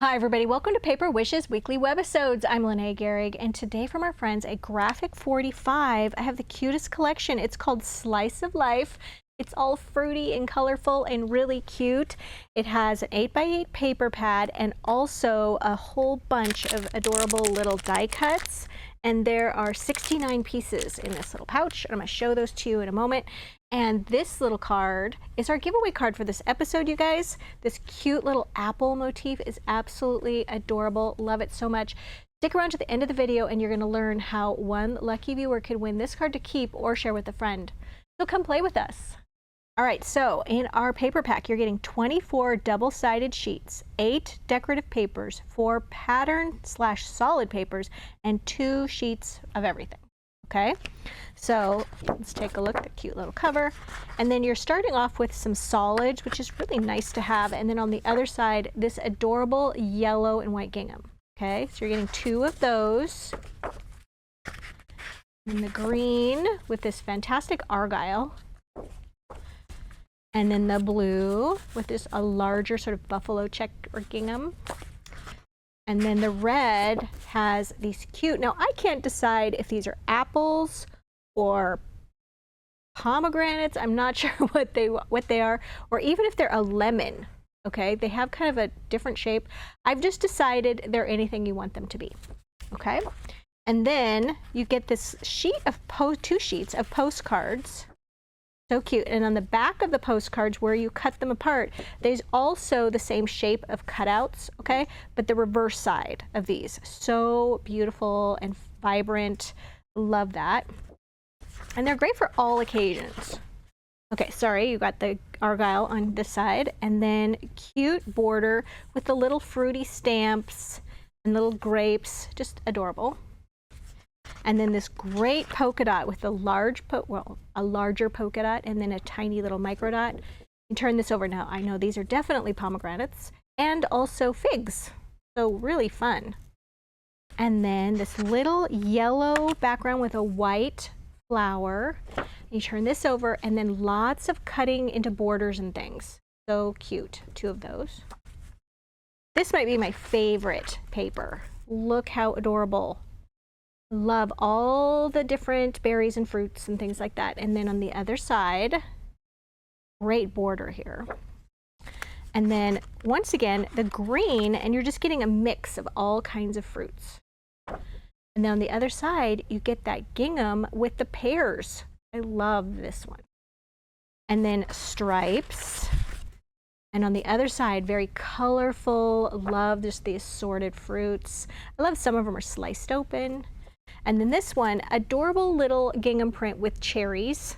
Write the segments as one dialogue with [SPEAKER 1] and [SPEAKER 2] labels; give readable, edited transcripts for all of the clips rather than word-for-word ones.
[SPEAKER 1] Hi everybody, welcome to Paper Wishes Weekly Webisodes. I'm Lene Gehrig, and today from our friends at Graphic 45, I have the cutest collection. It's called Slice of Life. It's all fruity and colorful and really cute. It has an 8x8 paper pad and also a whole bunch of adorable little die cuts. And there are 69 pieces in this little pouch. I'm going to show those to you in a moment. And this little card is our giveaway card for this episode, you guys. This cute little apple motif is absolutely adorable. Love it so much. Stick around to the end of the video and you're going to learn how one lucky viewer could win this card to keep or share with a friend. So come play with us. All right, so in our paper pack, you're getting 24 double-sided sheets, 8 decorative papers, 4 pattern/solid papers, and 2 sheets of everything. Okay, so let's take a look at the cute little cover. And then you're starting off with some solids, which is really nice to have. And then on the other side, this adorable yellow and white gingham. Okay, so you're getting 2 of those. And the green with this fantastic argyle. And then the blue with this a larger sort of buffalo check or gingham. And then the red has these cute, now I can't decide if these are apples or pomegranates. I'm not sure what they are, or even if they're a lemon. Okay, they have kind of a different shape. I've just decided they're anything you want them to be. Okay, and then you get this sheet of 2 sheets of postcards. So cute. And on the back of the postcards where you cut them apart, there's also the same shape of cutouts, okay? But the reverse side of these. So beautiful and vibrant. Love that. And they're great for all occasions. Okay, sorry, you got the argyle on this side. And then cute border with the little fruity stamps and little grapes. Just adorable. And then this great polka dot with a larger polka dot and then a tiny little micro dot. You turn this over now. I know these are definitely pomegranates and also figs. So really fun. And then this little yellow background with a white flower. You turn this over and then lots of cutting into borders and things. So cute. 2 of those. This might be my favorite paper. Look how adorable. Love all the different berries and fruits and things like that. And then on the other side, great border here. And then once again, the green, and you're just getting a mix of all kinds of fruits. And then on the other side, you get that gingham with the pears. I love this one. And then stripes. And on the other side, very colorful. Love just the assorted fruits. I love some of them are sliced open. And then this one, adorable little gingham print with cherries.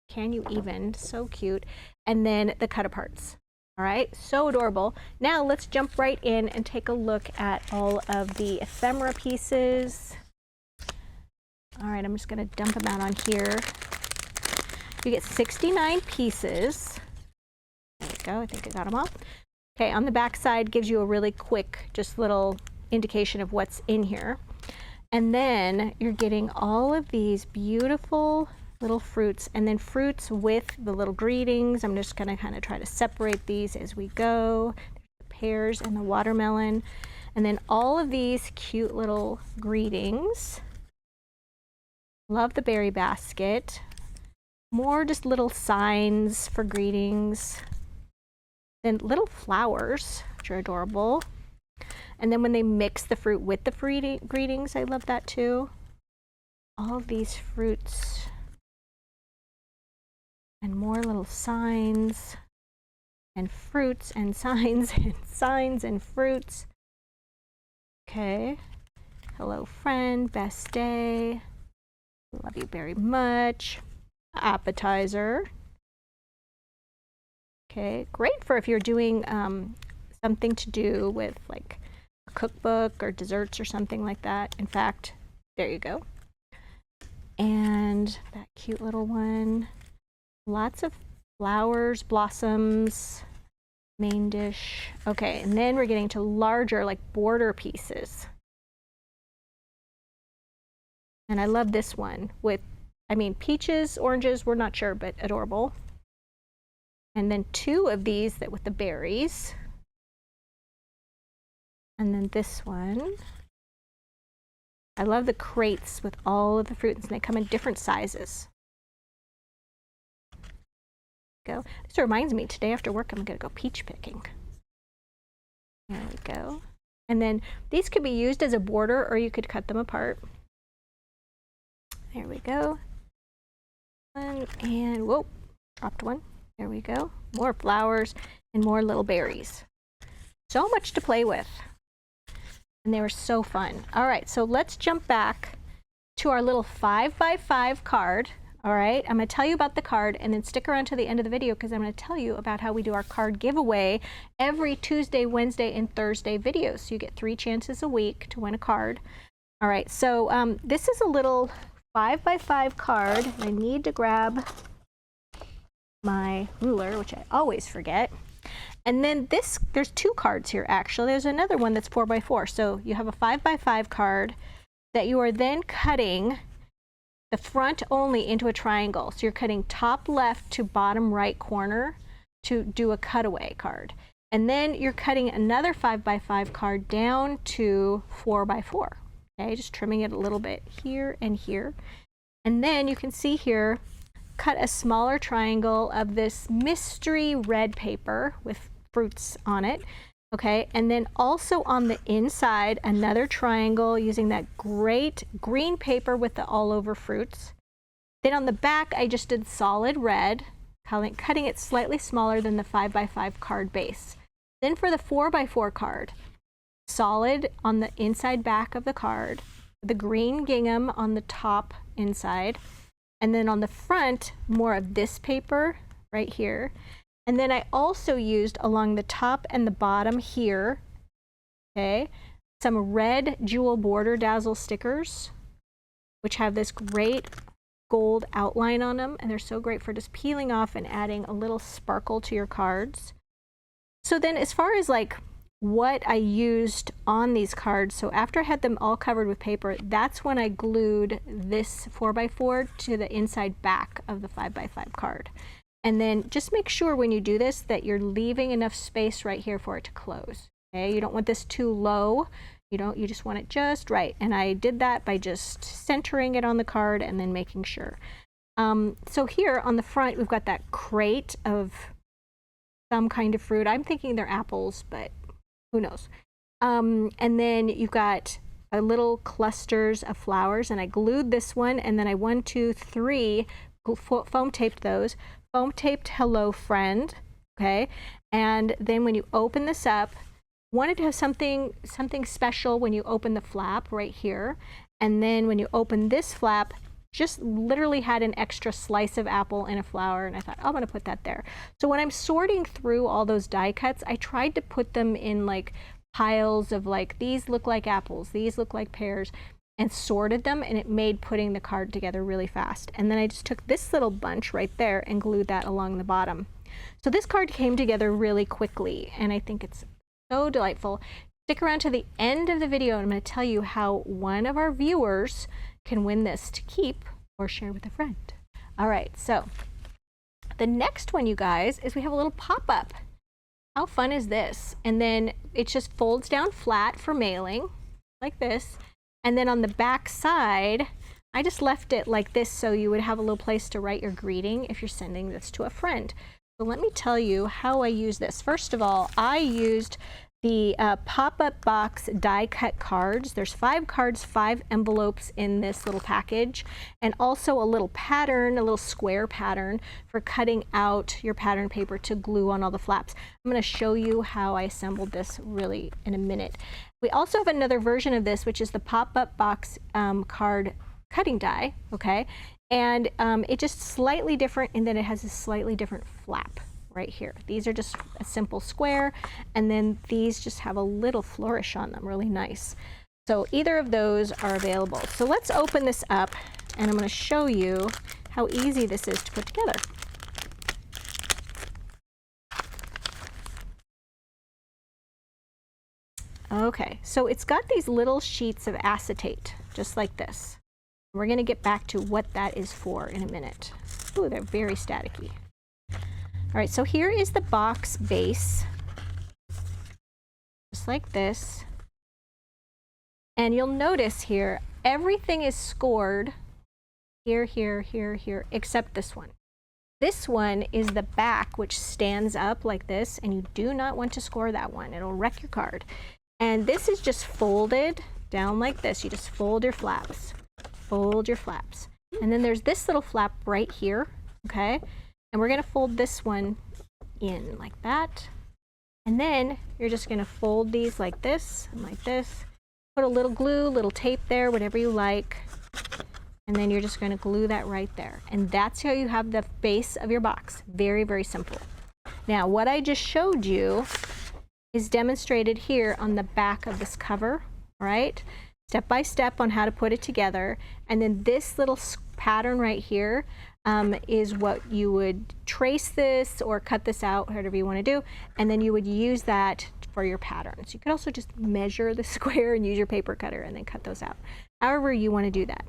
[SPEAKER 1] Can you even? So cute. And then the cut aparts. All right, so adorable. Now let's jump right in and take a look at all of the ephemera pieces. All right, I'm just gonna dump them out on here. You get 69 pieces. There we go, I think I got them all. Okay, on the back side gives you a really quick, just little indication of what's in here. And then you're getting all of these beautiful little fruits, and then fruits with the little greetings. I'm just gonna kind of try to separate these as we go. There's the pears and the watermelon. And then all of these cute little greetings. Love the berry basket. More just little signs for greetings. Then little flowers, which are adorable. And then when they mix the fruit with the greetings, I love that too. All of these fruits. And more little signs. And fruits and signs and signs and fruits. Okay. Hello friend, best day. Love you very much. Appetizer. Okay, great for if you're doing something to do with like cookbook or desserts or something like that. In fact, there you go. And that cute little one. Lots of flowers, blossoms, main dish. Okay, and then we're getting to larger like border pieces. And I love this one with, I mean, peaches, oranges, we're not sure, but adorable. And then 2 of these that with the berries. And then this one. I love the crates with all of the fruits, and they come in different sizes. Go. This reminds me, today after work, I'm going to go peach picking. There we go. And then these could be used as a border, or you could cut them apart. There we go. And whoa, dropped one. There we go. More flowers and more little berries. So much to play with. And they were so fun. All right, so let's jump back to our little 5x5 card. All right, I'm going to tell you about the card, and then stick around to the end of the video because I'm going to tell you about how we do our card giveaway every Tuesday, Wednesday, and Thursday videos. So you get 3 chances a week to win a card. All right, so this is a little 5x5 card. I need to grab my ruler, which I always forget. And then there's 2 cards here actually. There's another one that's 4x4. So you have a 5x5 card that you are then cutting the front only into a triangle. So you're cutting top left to bottom right corner to do a cutaway card. And then you're cutting another 5x5 card down to 4x4. Okay, just trimming it a little bit here and here. And then you can see here, cut a smaller triangle of this mystery red paper with fruits on it. Okay, and then also on the inside, another triangle using that great green paper with the all over fruits. Then on the back, I just did solid red, cutting it slightly smaller than the 5x5 card base. Then for the 4x4 card, solid on the inside back of the card, the green gingham on the top inside, and then on the front, more of this paper right here. And then I also used along the top and the bottom here, okay, some red jewel border dazzle stickers, which have this great gold outline on them, and they're so great for just peeling off and adding a little sparkle to your cards. So then as far as like what I used on these cards, so after I had them all covered with paper, that's when I glued this 4x4 to the inside back of the 5x5 card. And then just make sure when you do this that you're leaving enough space right here for it to close. Okay, you don't want this too low. You just want it just right. And I did that by just centering it on the card and then making sure. So here on the front, we've got that crate of some kind of fruit. I'm thinking they're apples, but who knows? And then you've got a little clusters of flowers, and I glued this one, and then I 1, 2, 3 foam taped those. Foam taped hello friend, okay? And then when you open this up, wanted to have something special when you open the flap right here. And then when you open this flap, just literally had an extra slice of apple and a flower, and I thought, oh, I'm gonna put that there. So when I'm sorting through all those die cuts, I tried to put them in like piles of like, these look like apples, these look like pears, and sorted them, and it made putting the card together really fast. And then I just took this little bunch right there and glued that along the bottom. So this card came together really quickly, and I think it's so delightful. Stick around to the end of the video, and I'm going to tell you how one of our viewers can win this to keep or share with a friend. All right, so the next one, you guys, is we have a little pop-up. How fun is this? And then it just folds down flat for mailing, like this. And then on the back side, I just left it like this so you would have a little place to write your greeting if you're sending this to a friend. So let me tell you how I use this. First of all, I used the pop-up box die cut cards. There's 5 cards, 5 envelopes in this little package, and also a little pattern, a little square pattern for cutting out your pattern paper to glue on all the flaps. I'm going to show you how I assembled this really in a minute. We also have another version of this, which is the pop-up box card cutting die, okay? And it's just slightly different in that it has a slightly different flap right here. These are just a simple square, and then these just have a little flourish on them, really nice. So either of those are available. So let's open this up, and I'm going to show you how easy this is to put together. Okay, so it's got these little sheets of acetate, just like this. We're going to get back to what that is for in a minute. Ooh, they're very staticky. All right, so here is the box base, just like this. And you'll notice here, everything is scored here, here, here, here, except this one. This one is the back, which stands up like this, and you do not want to score that one. It'll wreck your card. And this is just folded down like this. You just fold your flaps. Fold your flaps. And then there's this little flap right here, okay? And we're gonna fold this one in like that. And then you're just gonna fold these like this and like this. Put a little glue, little tape there, whatever you like. And then you're just gonna glue that right there. And that's how you have the base of your box. Very, very simple. Now, what I just showed you is demonstrated here on the back of this cover, right? Step by step on how to put it together. And then this little pattern right here is what you would trace this or cut this out, whatever you want to do. And then you would use that for your patterns. You could also just measure the square and use your paper cutter and then cut those out. However you want to do that.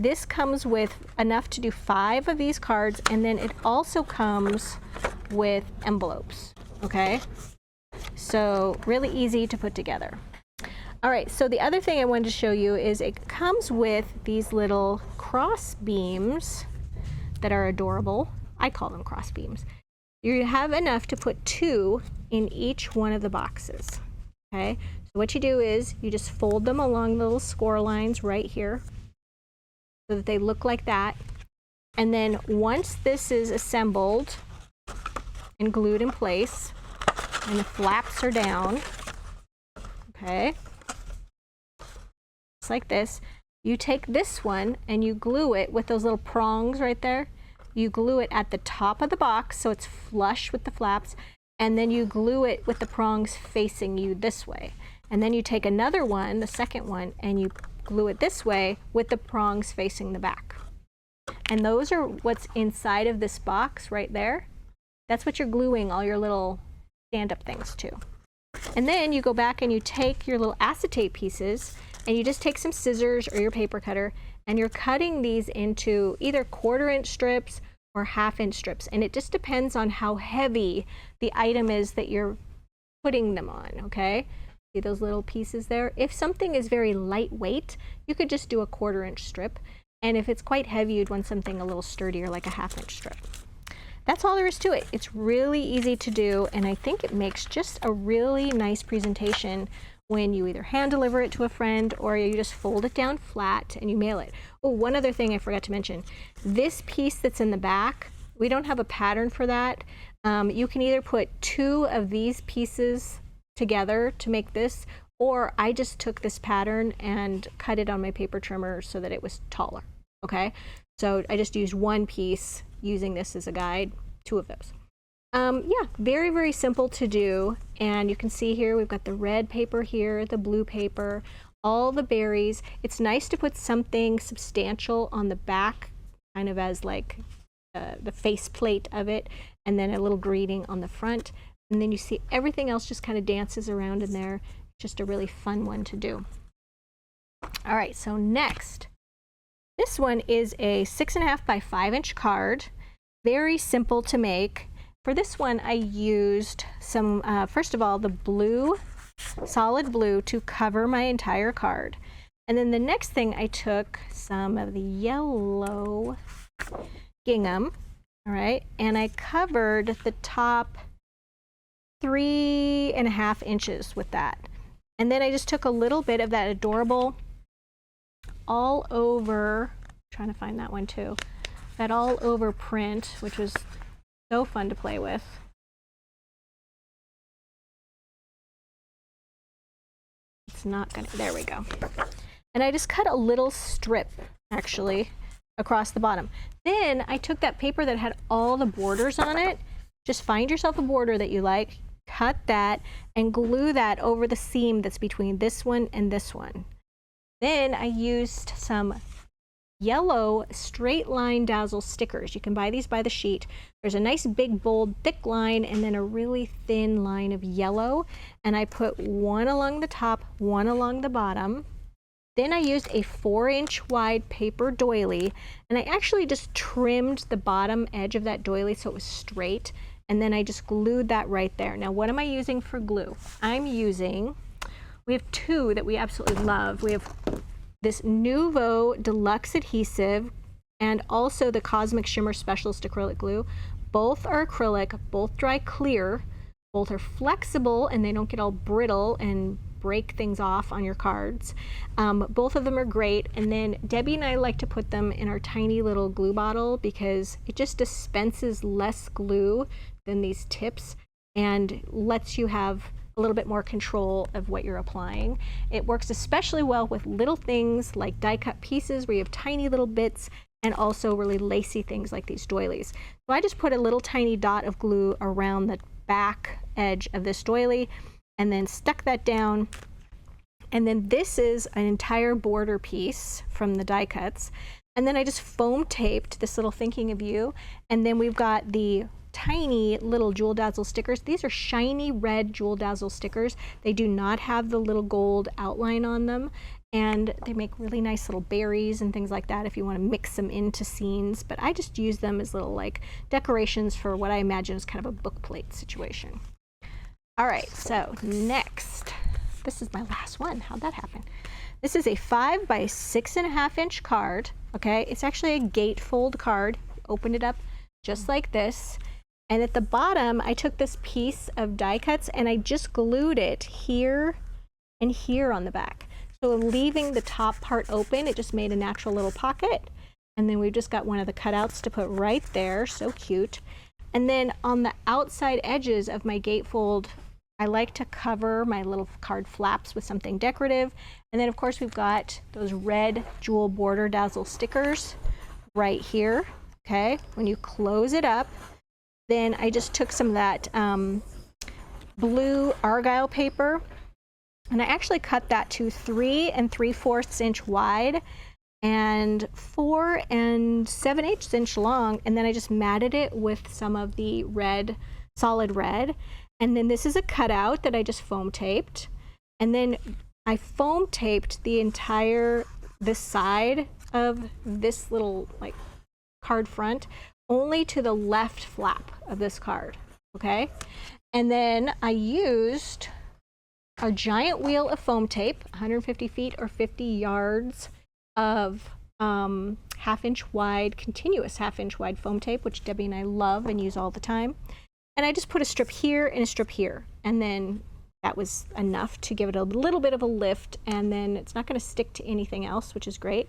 [SPEAKER 1] This comes with enough to do 5 of these cards, and then it also comes with envelopes, okay? So really easy to put together. All right, so the other thing I wanted to show you is it comes with these little cross beams that are adorable. I call them cross beams. You have enough to put 2 in each one of the boxes, okay? So what you do is you just fold them along the little score lines right here so that they look like that. And then once this is assembled and glued in place and the flaps are down, okay, just like this, you take this one and you glue it with those little prongs right there. You glue it at the top of the box so it's flush with the flaps, and then you glue it with the prongs facing you this way. And then you take another one, the second one, and you glue it this way with the prongs facing the back. And those are what's inside of this box right there. That's what you're gluing all your little stand-up things to. And then you go back and you take your little acetate pieces and you just take some scissors or your paper cutter and you're cutting these into either 1/4 inch strips or 1/2 inch strips. And it just depends on how heavy the item is that you're putting them on, okay? See those little pieces there? If something is very lightweight, you could just do a 1/4 inch strip. And if it's quite heavy, you'd want something a little sturdier, like a 1/2 inch strip. That's all there is to it. It's really easy to do, and I think it makes just a really nice presentation when you either hand deliver it to a friend or you just fold it down flat and you mail it. Oh, one other thing I forgot to mention. This piece that's in the back, we don't have a pattern for that. You can either put 2 of these pieces together to make this, or I just took this pattern and cut it on my paper trimmer so that it was taller, okay? So I just used 1 piece using this as a guide, 2 of those. Yeah, very, very simple to do. And you can see here, we've got the red paper here, the blue paper, all the berries. It's nice to put something substantial on the back, kind of as like the face plate of it, and then a little greeting on the front. And then you see everything else just kind of dances around in there. Just a really fun one to do. All right, so next, this one is a 6.5 by 5 inch card. Very simple to make. For this one, I used some, first of all, the blue, solid blue to cover my entire card. And then the next thing, I took some of the yellow gingham, all right, and I covered the top 3.5 inches with that. And then I just took a little bit of that adorable all over, trying to find that one too, that all over print, which was so fun to play with. It's not gonna, there we go. And I just cut a little strip actually across the bottom. Then I took that paper that had all the borders on it. Just find yourself a border that you like, cut that, and glue that over the seam that's between this one and this one. Then I used some yellow straight line dazzle stickers. You can buy these by the sheet. There's a nice big bold thick line and then a really thin line of yellow, and I put one along the top, one along the bottom. Then I used a 4-inch wide paper doily, and I actually just trimmed the bottom edge of that doily so it was straight, and then I just glued that right there. Now what am I using for glue? I'm using We have two that we absolutely love. We have this Nouveau Deluxe Adhesive and also the Cosmic Shimmer Specialist Acrylic Glue. Both are acrylic, both dry clear, both are flexible and they don't get all brittle and break things off on your cards. Both of them are great, and then Debbie and I like to put them in our tiny little glue bottle because it just dispenses less glue than these tips and lets you have a little bit more control of what you're applying. It works especially well with little things like die cut pieces where you have tiny little bits, and also really lacy things like these doilies. So I just put a little tiny dot of glue around the back edge of this doily and then stuck that down. And then this is an entire border piece from the die cuts. And then I just foam taped this little thinking of you. And then we've got the tiny little Jewel Dazzle stickers. These are shiny red Jewel Dazzle stickers. They do not have the little gold outline on them. And they make really nice little berries and things like that if you want to mix them into scenes. But I just use them as little like decorations for what I imagine is kind of a book plate situation. All right, so next, this is my last one. How'd that happen? This is a 5 by 6.5 inch card. Okay, it's actually a gatefold card. Open it up just like this. And at the bottom, I took this piece of die cuts and I just glued it here and here on the back. So leaving the top part open, it just made a natural little pocket. And then we've just got one of the cutouts to put right there. So cute. And then on the outside edges of my gatefold, I like to cover my little card flaps with something decorative. And then of course we've got those red Jewel Border Dazzle stickers right here. Okay, when you close it up, then I just took some of that blue argyle paper and I actually cut that to 3 3/4 inch wide and 4 7/8 inch long, and then I just matted it with some of the red, solid red. And then this is a cutout that I just foam taped, and then I foam taped the entire this side of this little like card front only to the left flap of this card. Okay, and then I used our giant wheel of foam tape, 150 feet or 50 yards of 1/2 inch wide, continuous 1/2 inch wide foam tape, which Debbie and I love and use all the time. And I just put a strip here and a strip here. And then that was enough to give it a little bit of a lift. And then it's not going to stick to anything else, which is great.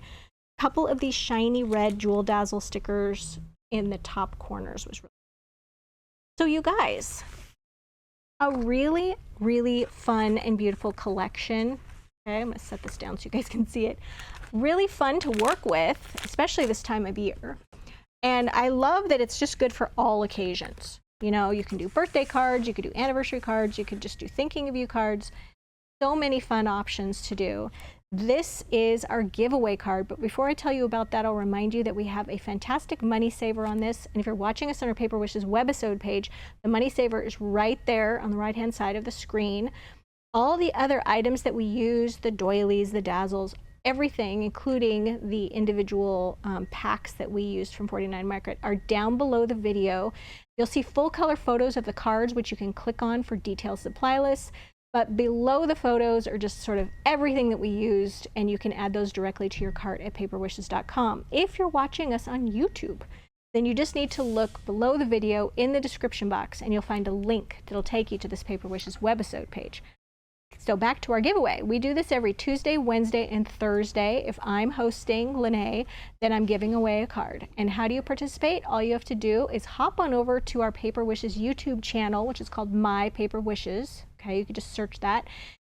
[SPEAKER 1] A couple of these shiny red Jewel Dazzle stickers in the top corners was really so you guys, a really, really fun and beautiful collection. Okay, I'm going to set this down so you guys can see it. Really fun to work with, especially this time of year. And I love that it's just good for all occasions. You know, you can do birthday cards, you could do anniversary cards, you could just do thinking of you cards. So many fun options to do. This is our giveaway card, but before I tell you about that, I'll remind you that we have a fantastic money saver on this. And if you're watching us on our Paper Wishes webisode page, the money saver is right there on the right-hand side of the screen. All the other items that we use, the doilies, the dazzles, everything, including the individual packs that we used from 49 Market, are down below the video. You'll see full color photos of the cards, which you can click on for detailed supply lists. But below the photos are just sort of everything that we used, and you can add those directly to your cart at paperwishes.com. If you're watching us on YouTube, then you just need to look below the video in the description box, and you'll find a link that'll take you to this Paper Wishes webisode page. So back to our giveaway. We do this every Tuesday, Wednesday, and Thursday. If I'm hosting Lene, then I'm giving away a card. And how do you participate? All you have to do is hop on over to our Paper Wishes YouTube channel, which is called My Paper Wishes. Okay, you can just search that.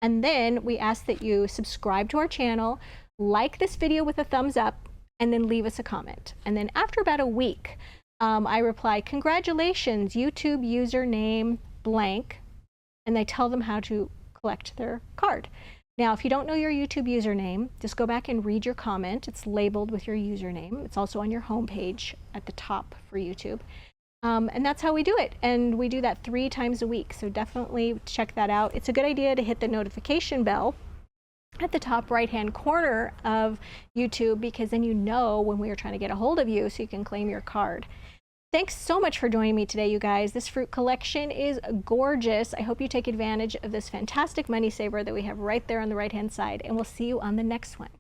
[SPEAKER 1] And then we ask that you subscribe to our channel, like this video with a thumbs up, and then leave us a comment. And then after about a week, I reply, congratulations, YouTube username blank, and I tell them how to collect their card. Now, if you don't know your YouTube username, just go back and read your comment. It's labeled with your username. It's also on your homepage at the top for YouTube. And that's how we do it. And we do that 3 times a week. So definitely check that out. It's a good idea to hit the notification bell at the top right-hand corner of YouTube, because then you know when we are trying to get a hold of you so you can claim your card. Thanks so much for joining me today, you guys. This fruit collection is gorgeous. I hope you take advantage of this fantastic money saver that we have right there on the right-hand side, and we'll see you on the next one.